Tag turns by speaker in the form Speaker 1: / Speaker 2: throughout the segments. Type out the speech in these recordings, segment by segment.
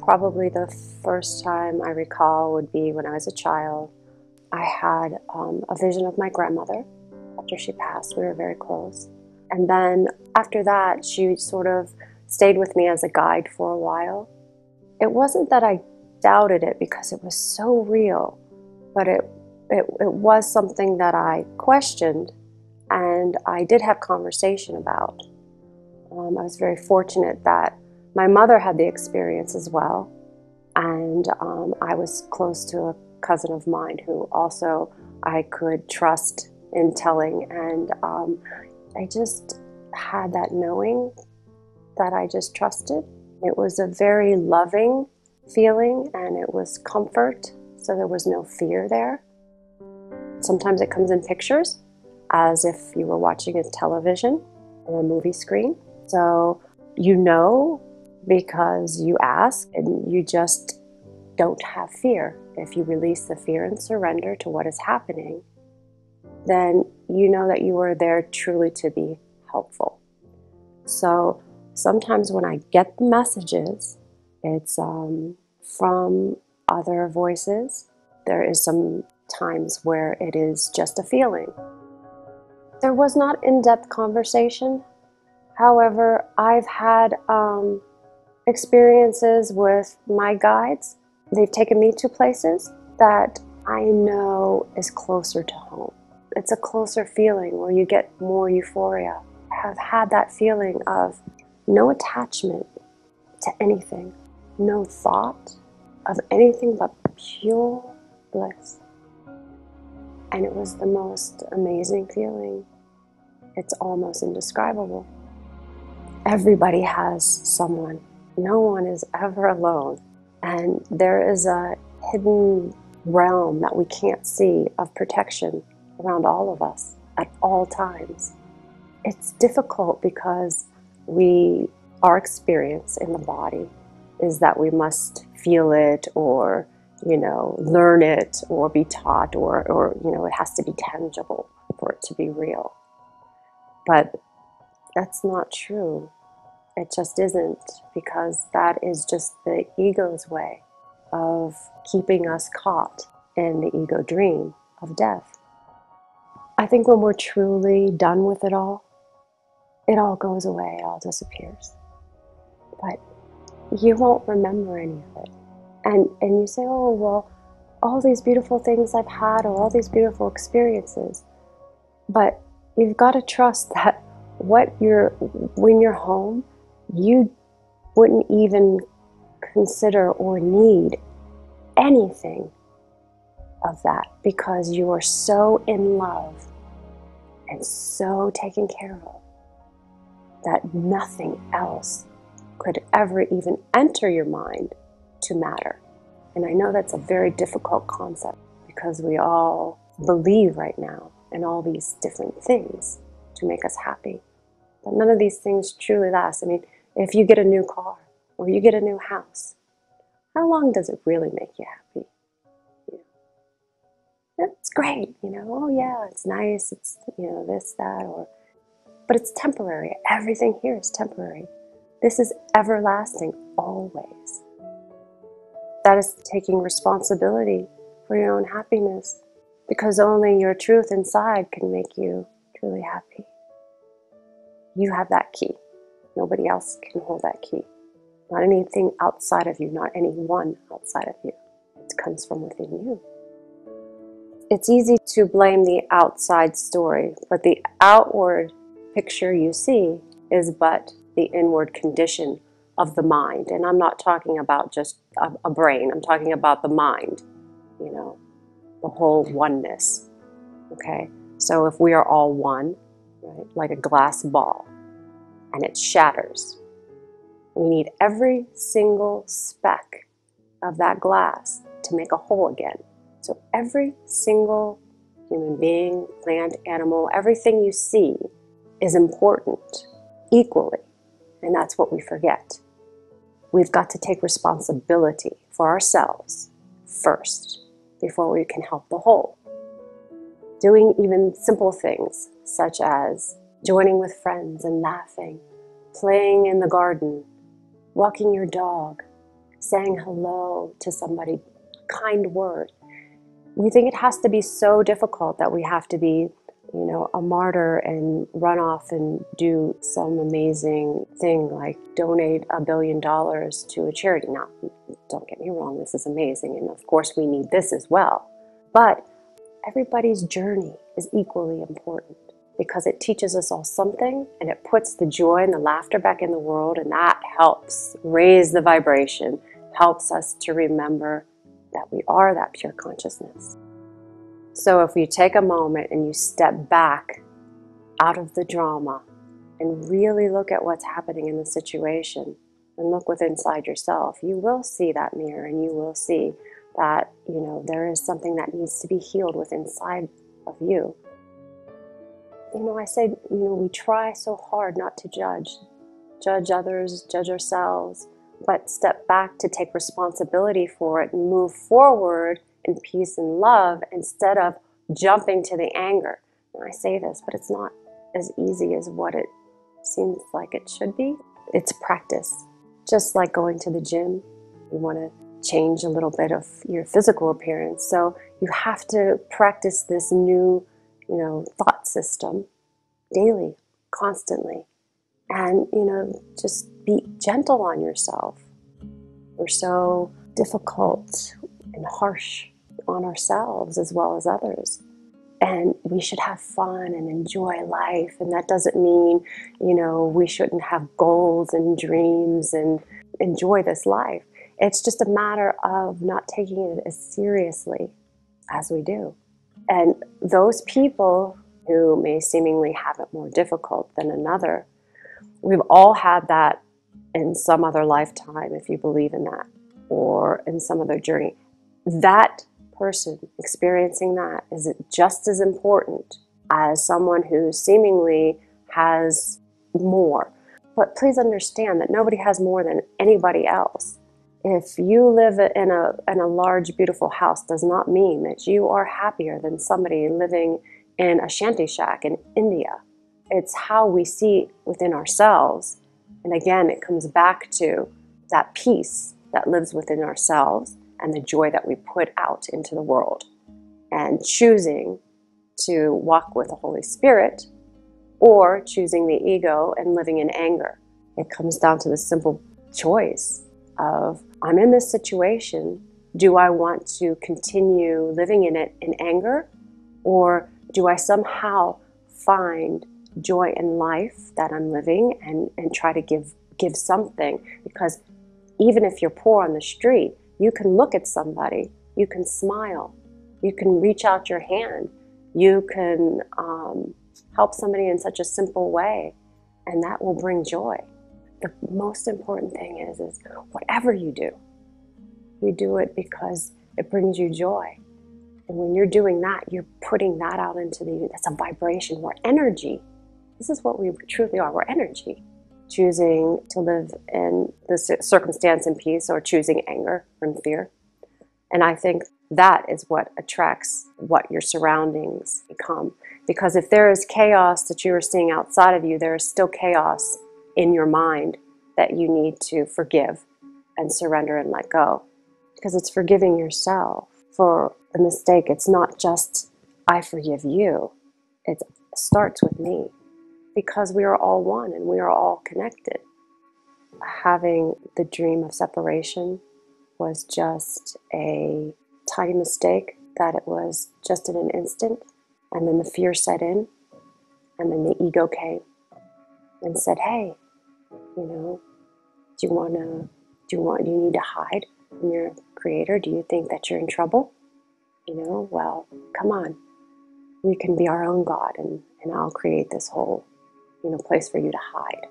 Speaker 1: Probably the first time I recall would be when I was a child. I had a vision of my grandmother after she passed. We were very close. And then after that, she sort of stayed with me as a guide for a while. It wasn't that I doubted it because it was so real, but it was something that I questioned and I did have conversation about. I was very fortunate that my mother had the experience as well, and I was close to a cousin of mine who also I could trust in telling, and I just had that knowing that I just trusted. It was a very loving feeling and it was comfort, so there was no fear there. Sometimes it comes in pictures, as if you were watching a television or a movie screen. So you know because you ask and you just don't have fear. If you release the fear and surrender to what is happening, then you know that you are there truly to be helpful. So sometimes when I get the messages, it's from other voices. There is some times where it is just a feeling. There was not in-depth conversation. However, I've had experiences with my guides. They've taken me to places that I know is closer to home. It's a closer feeling where you get more euphoria. I have had that feeling of no attachment to anything, no thought of anything but pure bliss. And it was the most amazing feeling. It's almost indescribable. Everybody has someone. No one is ever alone. And there is a hidden realm that we can't see of protection around all of us at all times. It's difficult because our experience in the body is that we must feel it or, learn it or be taught or it has to be tangible for it to be real. But that's not true. It just isn't, because that is just the ego's way of keeping us caught in the ego dream of death. I think when we're truly done with it all goes away, it all disappears. But you won't remember any of it. And you say, oh, well, all these beautiful things I've had or all these beautiful experiences. But you've got to trust that when you're home, you wouldn't even consider or need anything of that because you are so in love and so taken care of that nothing else could ever even enter your mind to matter. And I know that's a very difficult concept because we all believe right now in all these different things to make us happy. But none of these things truly last. I mean, if you get a new car or you get a new house, how long does it really make you happy? It's great, oh yeah, it's nice, it's, this, that, but it's temporary. Everything here is temporary. This is everlasting, always. That is taking responsibility for your own happiness, because only your truth inside can make you truly happy. You have that key. Nobody else can hold that key. Not anything outside of you, not anyone outside of you. It comes from within you. It's easy to blame the outside story, but the outward picture you see is but the inward condition of the mind. And I'm not talking about just a brain. I'm talking about the mind, the whole oneness. Okay? So if we are all one, right, like a glass ball, and it shatters, we need every single speck of that glass to make a whole again. So every single human being, plant, animal, everything you see is important equally. And that's what we forget. We've got to take responsibility for ourselves first before we can help the whole. Doing even simple things such as joining with friends and laughing, playing in the garden, walking your dog, saying hello to somebody, kind word. We think it has to be so difficult that we have to be, a martyr and run off and do some amazing thing like donate $1 billion to a charity. Now, don't get me wrong, this is amazing, and of course we need this as well. But everybody's journey is equally important because it teaches us all something, and it puts the joy and the laughter back in the world, and that helps raise the vibration, helps us to remember that we are that pure consciousness. So if you take a moment and you step back out of the drama and really look at what's happening in the situation and look within inside yourself, you will see that mirror, and you will see that, there is something that needs to be healed within inside of you. I say, we try so hard not to judge others, judge ourselves, but step back to take responsibility for it and move forward in peace and love instead of jumping to the anger. And I say this, but it's not as easy as what it seems like it should be. It's practice. Just like going to the gym, you want to change a little bit of your physical appearance. So you have to practice this new, thought system daily, constantly. And, just be gentle on yourself. We're so difficult and harsh on ourselves as well as others. And we should have fun and enjoy life. And that doesn't mean, we shouldn't have goals and dreams and enjoy this life. It's just a matter of not taking it as seriously as we do. And those people who may seemingly have it more difficult than another, we've all had that in some other lifetime, if you believe in that, or in some other journey. That person experiencing that is just as important as someone who seemingly has more. But please understand that nobody has more than anybody else. If you live in a large, beautiful house, does not mean that you are happier than somebody living in a shanty shack in India. It's how we see within ourselves. And again, it comes back to that peace that lives within ourselves and the joy that we put out into the world. And choosing to walk with the Holy Spirit or choosing the ego and living in anger. It comes down to the simple choice of, I'm in this situation, do I want to continue living in it in anger, or do I somehow find joy in life that I'm living and try to give something? Because even if you're poor on the street, you can look at somebody, you can smile, you can reach out your hand, you can help somebody in such a simple way, and that will bring joy. The most important thing is whatever you do it because it brings you joy. And when you're doing that, you're putting that out into that's a vibration. We're energy. This is what we truly are. We're energy. Choosing to live in the circumstance in peace or choosing anger and fear. And I think that is what attracts what your surroundings become. Because if there is chaos that you are seeing outside of you, there is still chaos in your mind that you need to forgive and surrender and let go. Because it's forgiving yourself for the mistake. It's not just, I forgive you. It starts with me. Because we are all one and we are all connected. Having the dream of separation was just a tiny mistake, that it was just in an instant, and then the fear set in, and then the ego came and said, hey, do you need to hide from your creator? Do you think that you're in trouble? Well, come on. We can be our own God, and I'll create this whole, place for you to hide.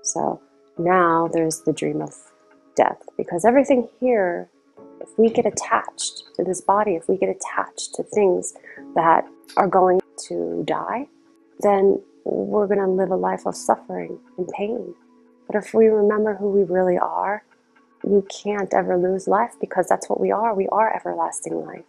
Speaker 1: So now there's the dream of death, because everything here, if we get attached to this body, if we get attached to things that are going to die, then we're going to live a life of suffering and pain. But if we remember who we really are, you can't ever lose life, because that's what we are. We are everlasting life.